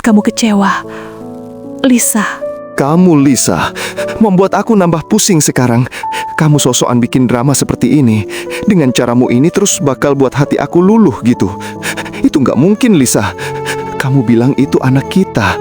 kamu kecewa. Lisa. Kamu, Lisa, membuat aku nambah pusing sekarang. Kamu sosokan bikin drama seperti ini. Dengan caramu ini terus bakal buat hati aku luluh gitu. Itu nggak mungkin, Lisa. Kamu bilang itu anak kita.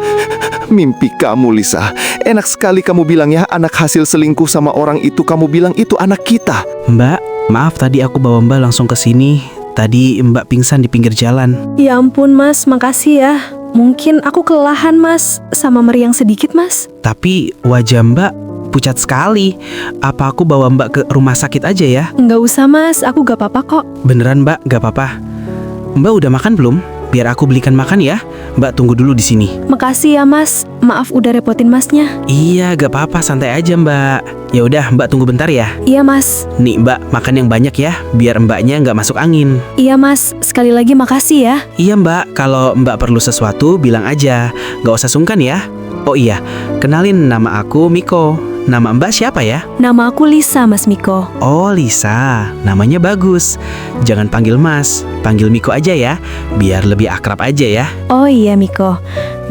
Mimpi kamu, Lisa. Enak sekali kamu bilang ya, anak hasil selingkuh sama orang itu. Kamu bilang itu anak kita. Mbak, maaf tadi aku bawa Mbak langsung ke sini. Tadi Mbak pingsan di pinggir jalan. Ya ampun Mas, makasih ya. Mungkin aku kelelahan Mas, sama meriang sedikit Mas. Tapi wajah Mbak pucat sekali. Apa aku bawa Mbak ke rumah sakit aja ya? Nggak usah Mas, aku gak apa-apa kok. Beneran Mbak, gak apa-apa. Mbak udah makan belum? Biar aku belikan makan ya. Mbak tunggu dulu di sini. Makasih ya Mas, maaf udah repotin Masnya. Iya, gak apa-apa, santai aja Mbak. Ya udah, Mbak tunggu bentar ya. Iya Mas. Nih Mbak, makan yang banyak ya, biar Mbaknya nggak masuk angin. Iya Mas, sekali lagi makasih ya. Iya Mbak, kalau Mbak perlu sesuatu bilang aja, nggak usah sungkan ya. Oh iya, kenalin nama aku Miko. Nama Mbak siapa ya? Nama aku Lisa Mas Miko. Oh Lisa, namanya bagus. Jangan panggil Mas, panggil Miko aja ya, biar lebih akrab aja ya. Oh iya Miko,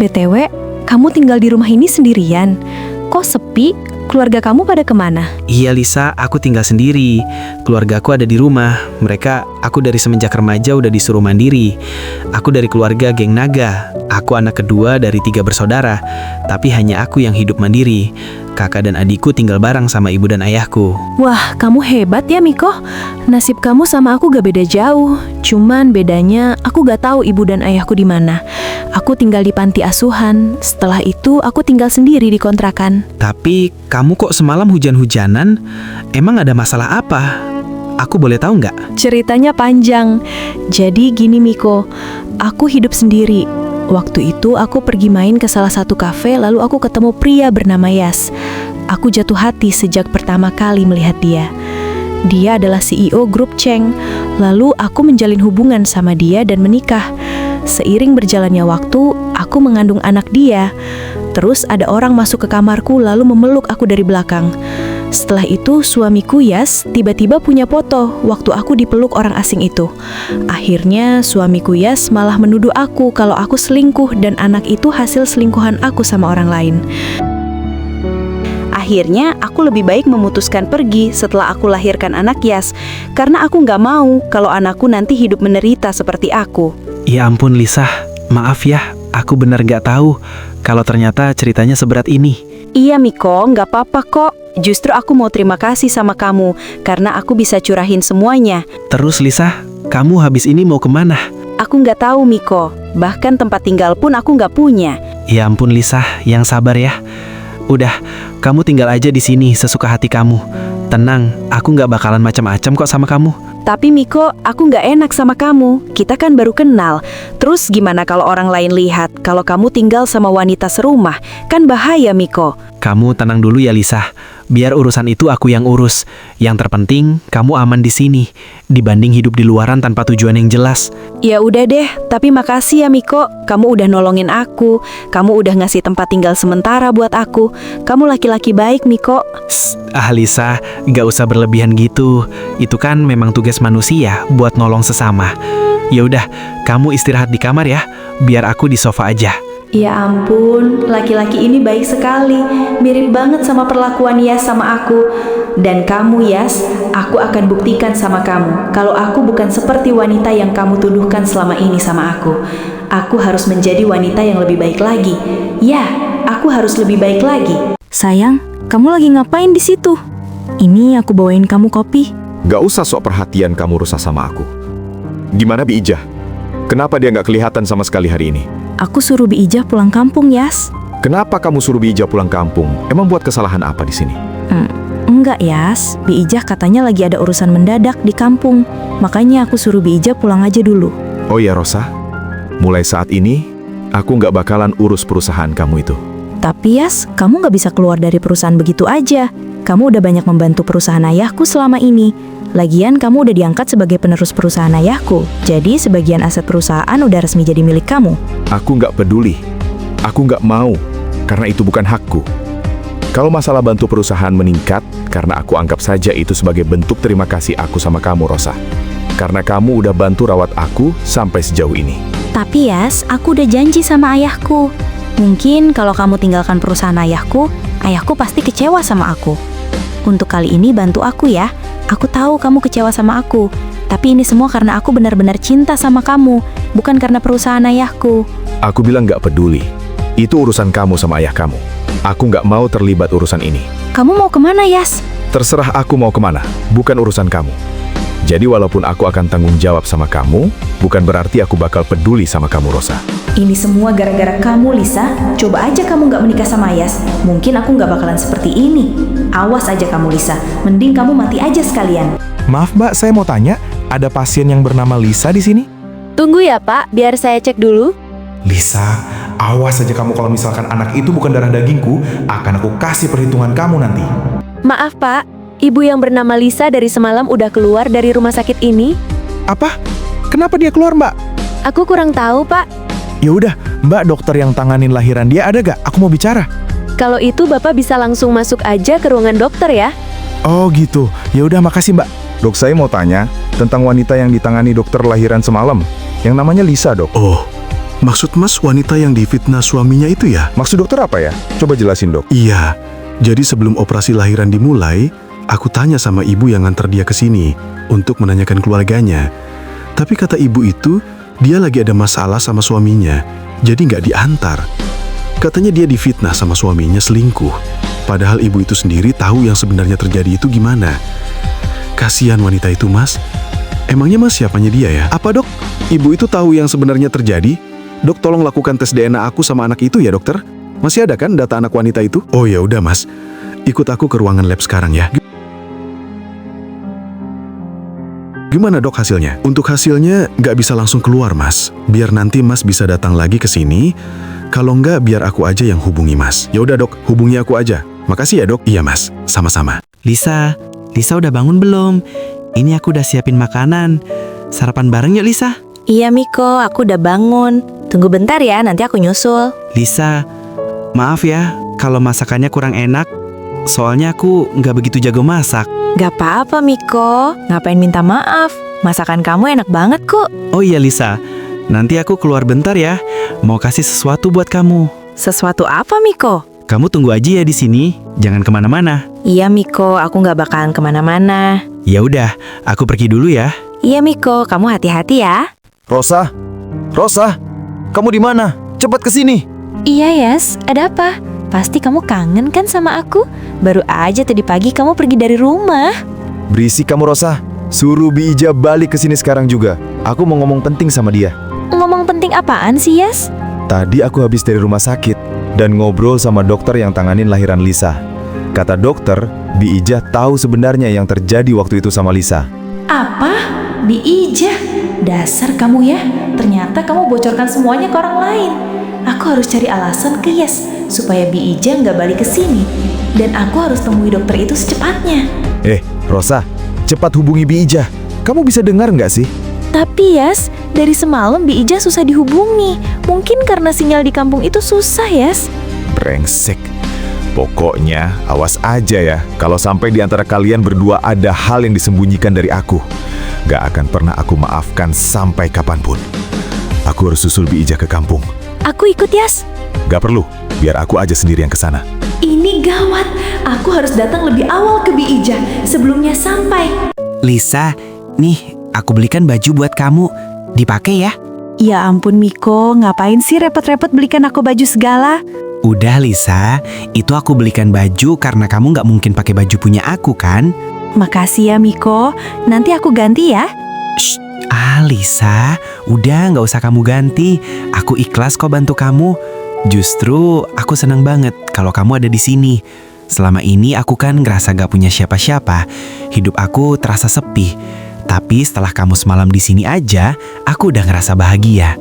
BTW, kamu tinggal di rumah ini sendirian. Kok sepi? Keluarga kamu pada kemana? Iya Lisa, aku tinggal sendiri. Keluargaku ada di rumah. Aku dari semenjak remaja udah disuruh mandiri. Aku dari keluarga geng naga. Aku anak kedua dari 3 bersaudara. Tapi hanya aku yang hidup mandiri. Kakak dan adikku tinggal bareng sama ibu dan ayahku. Wah, kamu hebat ya Miko. Nasib kamu sama aku gak beda jauh. Cuman bedanya aku gak tahu ibu dan ayahku di mana. Aku tinggal di panti asuhan. Setelah itu aku tinggal sendiri di kontrakan. Tapi kamu kok semalam hujan-hujanan? Emang ada masalah apa? Aku boleh tahu nggak? Ceritanya panjang. Jadi gini Miko, aku hidup sendiri. Waktu itu aku pergi main ke salah satu kafe, lalu aku ketemu pria bernama Yas. Aku jatuh hati sejak pertama kali melihat dia. Dia adalah CEO grup Cheng. Lalu aku menjalin hubungan sama dia dan menikah. Seiring berjalannya waktu, aku mengandung anak dia. Terus ada orang masuk ke kamarku lalu memeluk aku dari belakang. Setelah itu suamiku Yas tiba-tiba punya foto waktu aku dipeluk orang asing itu. Akhirnya suamiku Yas malah menuduh aku kalau aku selingkuh dan anak itu hasil selingkuhan aku sama orang lain. Akhirnya aku lebih baik memutuskan pergi setelah aku lahirkan anak Yas, karena aku nggak mau kalau anakku nanti hidup menderita seperti aku. Ya ampun Lisa, maaf ya, aku benar nggak tahu kalau ternyata ceritanya seberat ini. Iya Miko, nggak apa-apa kok. Justru aku mau terima kasih sama kamu karena aku bisa curahin semuanya. Terus Lisa, kamu habis ini mau kemana? Aku nggak tahu Miko, bahkan tempat tinggal pun aku nggak punya. Ya ampun Lisa, yang sabar ya. Udah, kamu tinggal aja di sini sesuka hati kamu. Tenang, aku nggak bakalan macam-macam kok sama kamu. Tapi Miko, aku nggak enak sama kamu. Kita kan baru kenal. Terus gimana kalau orang lain lihat kalau kamu tinggal sama wanita serumah? Kan bahaya Miko. Kamu tenang dulu ya Lisa. Biar urusan itu aku yang urus. Yang terpenting kamu aman di sini dibanding hidup di luaran tanpa tujuan yang jelas. Ya udah deh, tapi makasih ya Miko. Kamu udah nolongin aku. Kamu udah ngasih tempat tinggal sementara buat aku. Kamu laki-laki baik Miko. Lisa, gak usah berlebihan gitu. Itu kan memang tugas manusia buat nolong sesama. Ya udah, kamu istirahat di kamar ya. Biar aku di sofa aja. Ya ampun, laki-laki ini baik sekali. Mirip banget sama perlakuan Yas sama aku. Dan kamu Yas, aku akan buktikan sama kamu kalau aku bukan seperti wanita yang kamu tuduhkan selama ini sama aku. Aku harus menjadi wanita yang lebih baik lagi. Ya, aku harus lebih baik lagi. Sayang, kamu lagi ngapain di situ? Ini aku bawain kamu kopi. Gak usah sok perhatian kamu rusak sama aku. Gimana Bi Ijah? Kenapa dia gak kelihatan sama sekali hari ini? Aku suruh Bi Ijah pulang kampung, Yas. Kenapa kamu suruh Bi Ijah pulang kampung? Emang buat kesalahan apa di sini? Enggak, Yas. Bi Ijah katanya lagi ada urusan mendadak di kampung. Makanya aku suruh Bi Ijah pulang aja dulu. Oh ya Rosa, mulai saat ini aku gak bakalan urus perusahaan kamu itu. Tapi Yas, kamu gak bisa keluar dari perusahaan begitu aja. Kamu udah banyak membantu perusahaan ayahku selama ini. Lagian kamu udah diangkat sebagai penerus perusahaan ayahku. Jadi sebagian aset perusahaan udah resmi jadi milik kamu. Aku gak peduli. Aku gak mau, karena itu bukan hakku. Kalau masalah bantu perusahaan meningkat, karena aku anggap saja itu sebagai bentuk terima kasih aku sama kamu, Rosa. Karena kamu udah bantu rawat aku sampai sejauh ini. Tapi Yas, aku udah janji sama ayahku. Mungkin kalau kamu tinggalkan perusahaan ayahku pasti kecewa sama aku. Untuk kali ini bantu aku ya. Aku tahu kamu kecewa sama aku. Tapi ini semua karena aku benar-benar cinta sama kamu, bukan karena perusahaan ayahku. Aku bilang nggak peduli. Itu urusan kamu sama ayah kamu. Aku nggak mau terlibat urusan ini. Kamu mau kemana, Yas? Terserah aku mau kemana, bukan urusan kamu. Jadi walaupun aku akan tanggung jawab sama kamu, bukan berarti aku bakal peduli sama kamu, Rosa. Ini semua gara-gara kamu, Lisa. Coba aja kamu nggak menikah sama Yas, mungkin aku nggak bakalan seperti ini. Awas aja kamu, Lisa. Mending kamu mati aja sekalian. Maaf Mbak, saya mau tanya, ada pasien yang bernama Lisa di sini? Tunggu ya Pak, biar saya cek dulu. Lisa, awas aja kamu kalau misalkan anak itu bukan darah dagingku, akan aku kasih perhitungan kamu nanti. Maaf Pak, ibu yang bernama Lisa dari semalam udah keluar dari rumah sakit ini. Apa? Kenapa dia keluar Mbak? Aku kurang tahu Pak. Ya udah, Mbak dokter yang tanganin lahiran dia ada gak? Aku mau bicara. Kalau itu Bapak bisa langsung masuk aja ke ruangan dokter ya. Oh gitu, ya udah makasih Mbak. Dok, saya mau tanya tentang wanita yang ditangani dokter lahiran semalam, yang namanya Lisa, Dok. Oh, maksud Mas wanita yang difitnah suaminya itu ya? Maksud dokter apa ya? Coba jelasin, Dok. Iya, jadi sebelum operasi lahiran dimulai, aku tanya sama ibu yang nganter dia ke sini untuk menanyakan keluarganya. Tapi kata ibu itu, dia lagi ada masalah sama suaminya, jadi nggak diantar. Katanya dia difitnah sama suaminya selingkuh. Padahal ibu itu sendiri tahu yang sebenarnya terjadi itu gimana. Kasihan wanita itu, Mas. Emangnya Mas siapanya dia ya? Apa dok? Ibu itu tahu yang sebenarnya terjadi? Dok, tolong lakukan tes DNA aku sama anak itu ya dokter. Masih ada kan data anak wanita itu? Oh ya udah Mas, ikut aku ke ruangan lab sekarang ya. Gimana dok hasilnya? Untuk hasilnya nggak bisa langsung keluar Mas. Biar nanti Mas bisa datang lagi ke sini. Kalau nggak biar aku aja yang hubungi Mas. Ya udah dok, hubungi aku aja. Makasih ya dok. Iya Mas, sama-sama. Lisa udah bangun belum? Ini aku udah siapin makanan. Sarapan bareng yuk Lisa. Iya Miko, aku udah bangun. Tunggu bentar ya, nanti aku nyusul. Lisa, maaf ya kalau masakannya kurang enak. Soalnya aku nggak begitu jago masak. Gak apa-apa Miko, ngapain minta maaf? Masakan kamu enak banget kok. Oh iya Lisa, nanti aku keluar bentar ya. Mau kasih sesuatu buat kamu. Sesuatu apa Miko? Kamu tunggu aja ya di sini, jangan kemana-mana. Iya Miko, aku gak bakalan kemana-mana. Ya udah, aku pergi dulu ya. Iya Miko, kamu hati-hati ya. Rosa, kamu di mana? Cepat ke sini. Iya Yas, ada apa? Pasti kamu kangen kan sama aku? Baru aja tadi pagi kamu pergi dari rumah. Berisik kamu, Rosa. Suruh Bi Ija balik ke sini sekarang juga. Aku mau ngomong penting sama dia. Ngomong penting apaan sih Yas? Tadi aku habis dari rumah sakit dan ngobrol sama dokter yang tanganin lahiran Lisa. Kata dokter, Bi Ija tahu sebenarnya yang terjadi waktu itu sama Lisa. Apa? Bi Ija? Dasar kamu ya. Ternyata kamu bocorkan semuanya ke orang lain. Aku harus cari alasan ke Yas supaya Bi Ija nggak balik ke sini. Dan aku harus temui dokter itu secepatnya. Rosa, cepat hubungi Bi Ija. Kamu bisa dengar nggak sih? Tapi Yas, dari semalam Bi Ija susah dihubungi. Mungkin karena sinyal di kampung itu susah Yas. Brengsek. Pokoknya awas aja ya, kalau sampai di antara kalian berdua ada hal yang disembunyikan dari aku. Gak akan pernah aku maafkan sampai kapanpun. Aku harus susul Bi Ija ke kampung. Aku ikut Yas. Gak perlu, biar aku aja sendiri yang kesana. Ini gawat. Aku harus datang lebih awal ke Bi Ija sebelumnya sampai. Lisa, nih aku belikan baju buat kamu. Dipakai ya. Ya ampun Miko, ngapain sih repot-repot belikan aku baju segala? Udah Lisa, itu aku belikan baju karena kamu nggak mungkin pakai baju punya aku kan? Makasih ya Miko, nanti aku ganti ya. Shh, Lisa, udah nggak usah kamu ganti. Aku ikhlas kok bantu kamu. Justru aku senang banget kalau kamu ada di sini. Selama ini aku kan ngerasa gak punya siapa-siapa. Hidup aku terasa sepi. Tapi setelah kamu semalam di sini aja, aku udah ngerasa bahagia.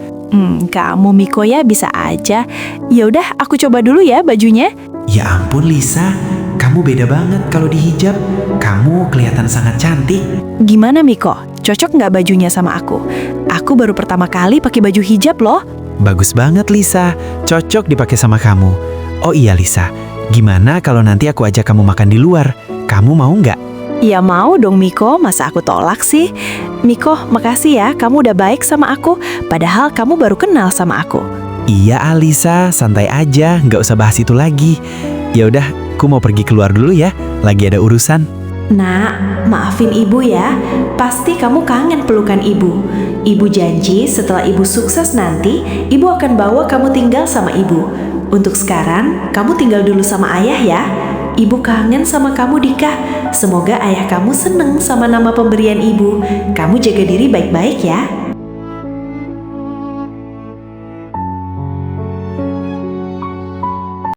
Kamu Miko ya bisa aja. Ya udah, aku coba dulu ya bajunya. Ya ampun Lisa, kamu beda banget kalau dihijab. Kamu kelihatan sangat cantik. Gimana Miko? Cocok nggak bajunya sama aku? Aku baru pertama kali pakai baju hijab loh. Bagus banget Lisa, cocok dipakai sama kamu. Oh iya Lisa, gimana kalau nanti aku ajak kamu makan di luar? Kamu mau nggak? Ya mau dong Miko, masa aku tolak sih? Miko, makasih ya, kamu udah baik sama aku, padahal kamu baru kenal sama aku. Iya Alisa, santai aja, nggak usah bahas itu lagi. Ya udah, aku mau pergi keluar dulu ya, lagi ada urusan. Nak, maafin ibu ya, pasti kamu kangen pelukan ibu. Ibu janji setelah ibu sukses nanti, ibu akan bawa kamu tinggal sama ibu. Untuk sekarang, kamu tinggal dulu sama ayah ya. Ibu kangen sama kamu Dika. Semoga ayah kamu seneng sama nama pemberian ibu. Kamu jaga diri baik-baik ya.